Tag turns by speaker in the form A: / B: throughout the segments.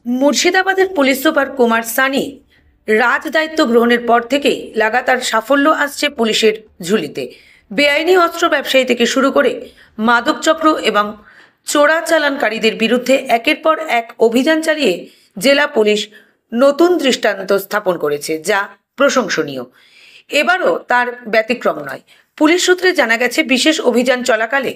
A: মুর্শিদাবাদের police super Kumar Sunny রাজ দায়িত্ব গ্রহণের পর থেকেই লাগাতার সাফল্য আসছে পুলিশের ঝুলিতে। বেআইনি অস্ত্র ব্যবসায়ী থেকে শুরু করে মাদক চক্র এবং চোরাচালানকারীদের বিরুদ্ধে একের পর এক অভিযান চালিয়ে জেলা পুলিশ নতুন দৃষ্টান্ত স্থাপন করেছে, যা প্রশংসনীয়। এবারও তার ব্যতিক্রম নয়। পুলিশ সূত্রে জানা গেছে, বিশেষ অভিযান চলাকালে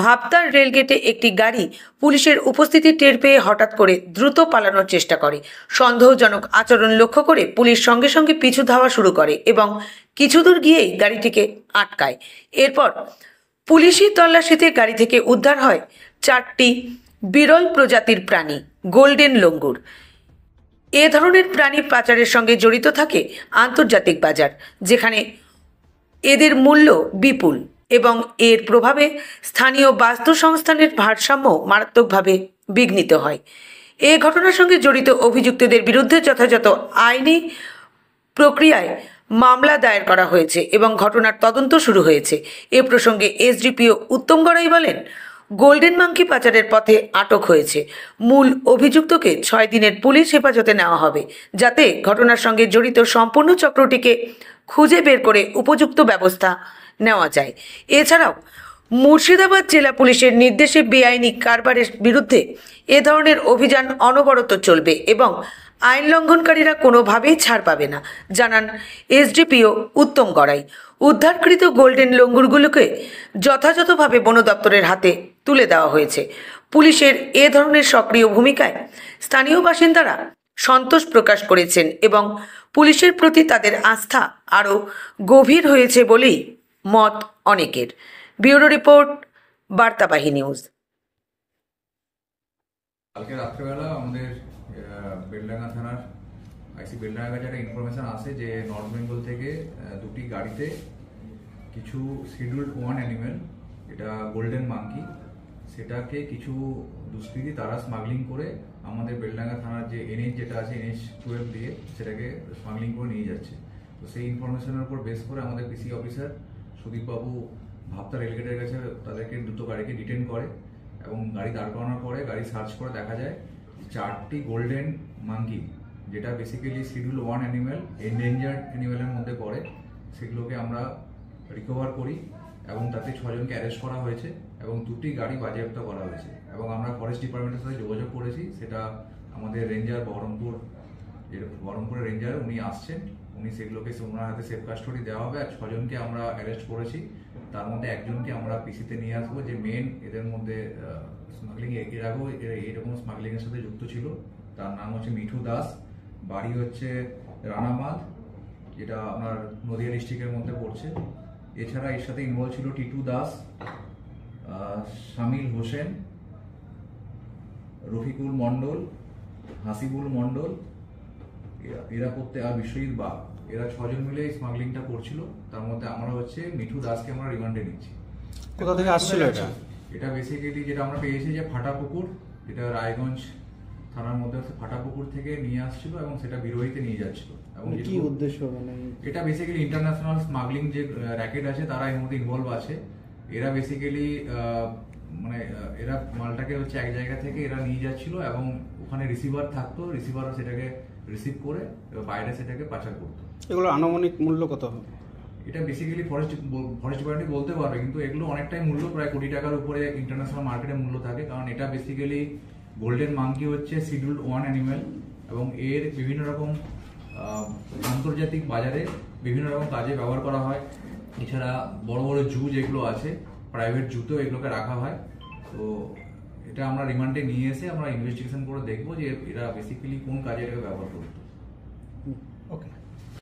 A: ভাবতার রেলগেটে একটি গাড়ি পুলিশের উপস্থিতি টের পেয়ে হঠাৎ করে দ্রুত পালানোর চেষ্টা করে। সন্দেহজনক আচরণ লক্ষ্য করে পুলিশ সঙ্গে সঙ্গে পিছু ধাওয়া শুরু করে এবং কিছু দূর গিয়েই গাড়িটিকে আটকায়। এরপর পুলিশি তল্লাশিতে গাড়ি থেকে উদ্ধার হয় 4টি বিরল প্রজাতির প্রাণী গোল্ডেন লঙ্গুর। এ ধরনের প্রাণী পাচারের সঙ্গে জড়িত থাকে আন্তর্জাতিক বাজার, যেখানে এদের মূল্য বিপুল এবং এর প্রভাবে স্থানীয় বাস্তুসংস্থানের ভারসাম্য মারাত্মকভাবে বিঘ্নিত হয়। এ ঘটনার সঙ্গে জড়িত অভিযুক্তদের বিরুদ্ধে যথাযথ আইনি প্রক্রিয়ায় মামলা দায়ের করা হয়েছে এবং ঘটনার তদন্ত শুরু হয়েছে। এ প্রসঙ্গে এসডিপিও উত্তম গড়াই বলেন, গোল্ডেন মাঙ্কি পাচারের পথে আটক হয়েছে। মূল অভিযুক্তকে 6 দিনের পুলিশ হেফাজতে নেওয়া হবে, যাতে ঘটনার সঙ্গে জড়িত সম্পূর্ণ চক্রটিকে খুঁজে বের করে উপযুক্ত ব্যবস্থা নেওয়া যায়। এছাড়াও মুর্শিদাবাদ জেলা পুলিশের নির্দেশে বেআইনি কারবারের বিরুদ্ধে এ ধরনের অভিযান অনবরত চলবে এবং আইন লঙ্ঘনকারীরা কোনোভাবেই ছাড় পাবে না, জানান এসডিপিও উত্তম গড়াই। উদ্ধারকৃত গোল্ডেন লঙ্গুরগুলোকে যথাযথভাবে বন দপ্তরের হাতে তুলে দেওয়া হয়েছে। পুলিশের এ ধরনের সক্রিয় ভূমিকায় স্থানীয় বাসিন্দারা সন্তোষ প্রকাশ করেছেন এবং পুলিশের প্রতি তাদের আস্থা আরও গভীর হয়েছে বলেই মত অনেকের। Bureau report, Bartabahi news.
B: কালকে রাত্রেবেলা আমাদের বেলডাঙ্গা থানার আইসি বেলডাঙ্গা কাছে একটা ইনফরমেশন আসে যে নর্থ বেঙ্গল থেকে 2টি গাড়িতে কিছু শিডিউল্ড 1 অ্যানিমেল, এটা গোল্ডেন মাঙ্কি, সেটাকে কিছু দুষ্কৃতী তারা স্মাগলিং করে আমাদের বেলডাঙ্গা থানার যে এনএইচ যেটা আছে NH 12 দিয়ে সেটাকে স্মাগলিং করে নিয়ে যাচ্ছে। তো সেই ইনফরমেশনের উপর বেস করে আমাদের পিসি অফিসার সুদীপবাবু ভাবতা রেলগেটের কাছে তাদেরকে দুটো গাড়িকে ডিটেন করে এবং গাড়ি দাঁড় করানোর পরে গাড়ি সার্চ করে দেখা যায় 4টি গোল্ডেন মাঙ্কি, যেটা বেসিক্যালি শিডিউল 1 অ্যানিমেল, এন্ডেঞ্জার্ড অ্যানিমেলের মধ্যে পড়ে, সেগুলোকে আমরা রিকভার করি এবং তাতে 6 জনকে অ্যারেস্ট করা হয়েছে এবং 2টি গাড়ি বাজেয়াপ্ত করা হয়েছে। এবং আমরা ফরেস্ট ডিপার্টমেন্টের সাথে যোগাযোগ করেছি, সেটা আমাদের রেঞ্জার বহরমপুরের রেঞ্জার উনি আসছেন, উনি সেগুলোকে ওনার হাতে সেফ কাস্টডি দেওয়া হবে। আর 6 জনকে আমরা অ্যারেস্ট করেছি, তার মধ্যে একজনকে আমরা পিসিতে নিয়ে আসবো, যে মেন এদের মধ্যে স্মাগলিং এর আগেও এরকম স্মাগলিং এর সাথে যুক্ত ছিল। তার নাম হচ্ছে মিঠু দাস, বাড়ি হচ্ছে রানামাদ, যেটা আপনার নদিয়া ডিস্ট্রিক্টের মধ্যে পড়ছে। এছাড়া এর সাথে ইনভলভ ছিল টিটু দাস, শামিল হোসেন, রফিকুল মন্ডল, হাসিবুল মন্ডল, এরা আর বিশ্বজিৎ বাগ, এরা 6 জন মিলে স্মাগলিংটা করছিল। তার মধ্যে আমরা হচ্ছে মিঠু দাসকে আমরা রিমান্ডে নিচ্ছি।
C: কোথা থেকে আসছিল
B: এটা বেসিক্যালি যেটা আমরা পেয়েছি যে ফাটাপুকুর, যেটা রায়গঞ্জ থানার মধ্যে আছে, ফাটাপুকুর থেকে নিয়ে আসছিল এবং সেটা বিরোহীতে নিয়ে যাচ্ছিল। এবং
C: কি উদ্দেশ্য, মানে
B: এটা বেসিক্যালি ইন্টারন্যাশনাল স্মাগলিং যে র্যাকেট আছে তারা এর মধ্যে ইনভলভ আছে। এরা বেসিক্যালি মানে এরা মালটাকে হচ্ছে এক জায়গা থেকে এরা নিয়ে যাচ্ছিল এবং ওখানে রিসিভার থাকতো, রিসিভার সেটাকে রিসিভ করে বাইরে সেটাকে পাচার করতো।
C: এগুলো আনুমানিক মূল্য কত হবে?
B: এটা বেসিক্যালি ফরেস্ট ডিপার্টমেন্ট বলতে পারবে, কিন্তু এগুলো অনেকটাই মূল্য, প্রায় কোটি টাকার উপরে ইন্টারন্যাশনাল মার্কেটে মূল্য থাকে। কারণ এটা বেসিক্যালি গোল্ডেন মাঙ্কি হচ্ছে শিডিউল্ড 1 অ্যানিমেল এবং এর বিভিন্ন রকম আন্তর্জাতিক বাজারে বিভিন্ন রকম কাজে ব্যবহার করা হয়। এছাড়া বড় বড় জু যেগুলো আছে, প্রাইভেট জুতেও এগুলোকে রাখা হয়। তো এটা আমরা রিমান্ডে নিয়ে এসে আমরা ইনভেস্টিগেশন করে দেখবো যে এরা বেসিক্যালি কোন কাজে এটাকে ব্যবহার করতো।
C: ওকে।